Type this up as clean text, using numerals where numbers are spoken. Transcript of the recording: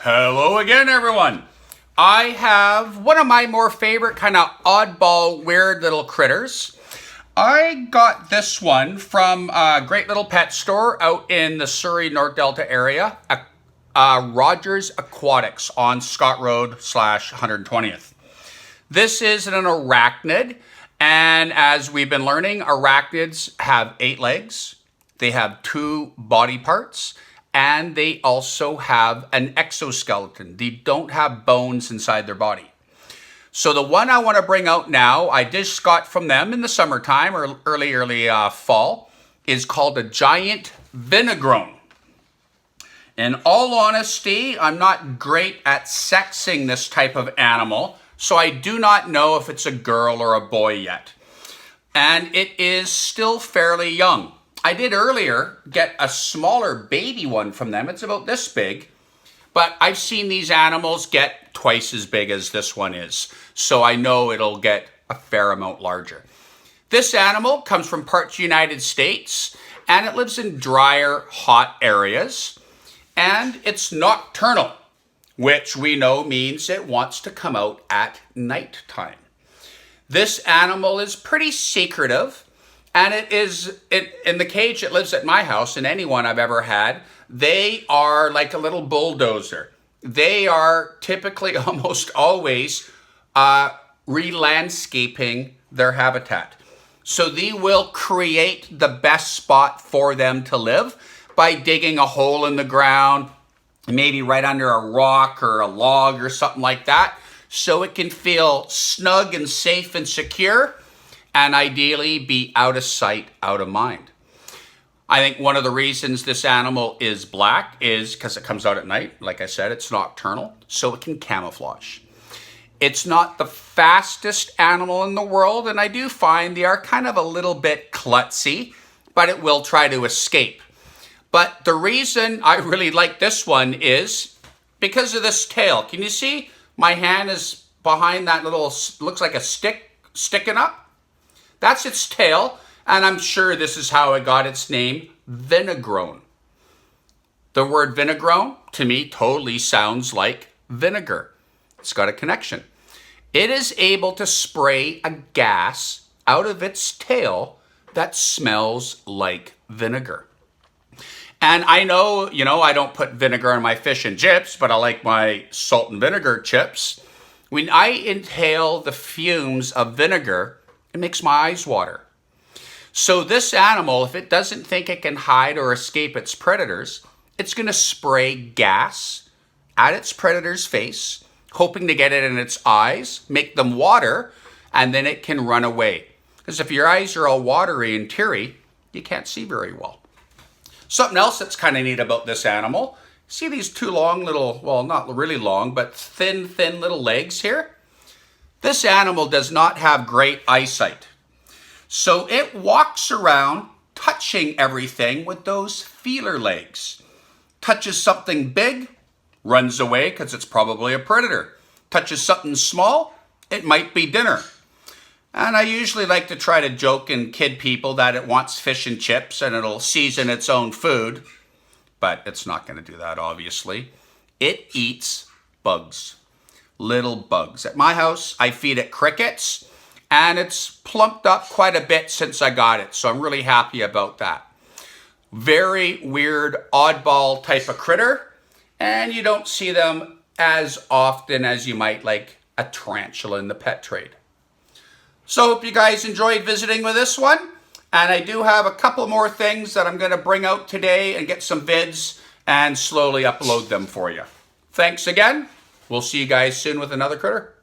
Hello again, everyone. I have one of my more favorite kind of oddball, weird little critters. I got this one from a great little pet store out in the Surrey North Delta area, Rogers Aquatics on Scott Road / 120th. This is an arachnid, and as we've been learning, arachnids have 8 legs, they have 2 body parts, and they also have an exoskeleton. They don't have bones inside their body. So the one I want to bring out now, I just got from them in the summertime or early fall, is called a giant Vinagroon. In all honesty, I'm not great at sexing this type of animal, so I do not know if it's a girl or a boy yet. And it is still fairly young. I did earlier get a smaller baby one from them. It's about this big, but I've seen these animals get twice as big as this one is. So I know it'll get a fair amount larger. This animal comes from parts of the United States, and it lives in drier, hot areas. And it's nocturnal, which we know means it wants to come out at nighttime. This animal is pretty secretive. And in the cage it lives at my house, and any one I've ever had, they are like a little bulldozer. They are typically almost always re-landscaping their habitat. So they will create the best spot for them to live by digging a hole in the ground, maybe right under a rock or a log or something like that, so it can feel snug and safe and secure, and ideally be out of sight, out of mind. I think one of the reasons this animal is black is because it comes out at night. Like I said, it's nocturnal, so it can camouflage. It's not the fastest animal in the world, and I do find they are kind of a little bit klutzy, but it will try to escape. But the reason I really like this one is because of this tail. Can you see? My hand is behind that little, looks like a stick sticking up. That's its tail, and I'm sure this is how it got its name, Vinagroon. The word Vinagroon, to me, totally sounds like vinegar. It's got a connection. It is able to spray a gas out of its tail that smells like vinegar. And I know, I don't put vinegar on my fish and chips, but I like my salt and vinegar chips. When I inhale the fumes of vinegar, it makes my eyes water. So this animal, if it doesn't think it can hide or escape its predators, it's going to spray gas at its predator's face, hoping to get it in its eyes, make them water, and then it can run away. Because if your eyes are all watery and teary, you can't see very well. Something else that's kind of neat about this animal, see these 2 long little, well, not really long, but thin little legs here? This animal does not have great eyesight. So it walks around touching everything with those feeler legs. Touches something big, runs away because it's probably a predator. Touches something small, it might be dinner. And I usually like to try to joke and kid people that it wants fish and chips and it'll season its own food. But it's not going to do that, obviously. It eats bugs. Little bugs. At my house, I feed it crickets, and it's plumped up quite a bit since I got it, so I'm really happy about that. Very weird, oddball type of critter, and you don't see them as often as you might like a tarantula in the pet trade. So hope you guys enjoyed visiting with this one, and I do have a couple more things that I'm going to bring out today and get some vids and slowly upload them for you. Thanks again. We'll see you guys soon with another critter.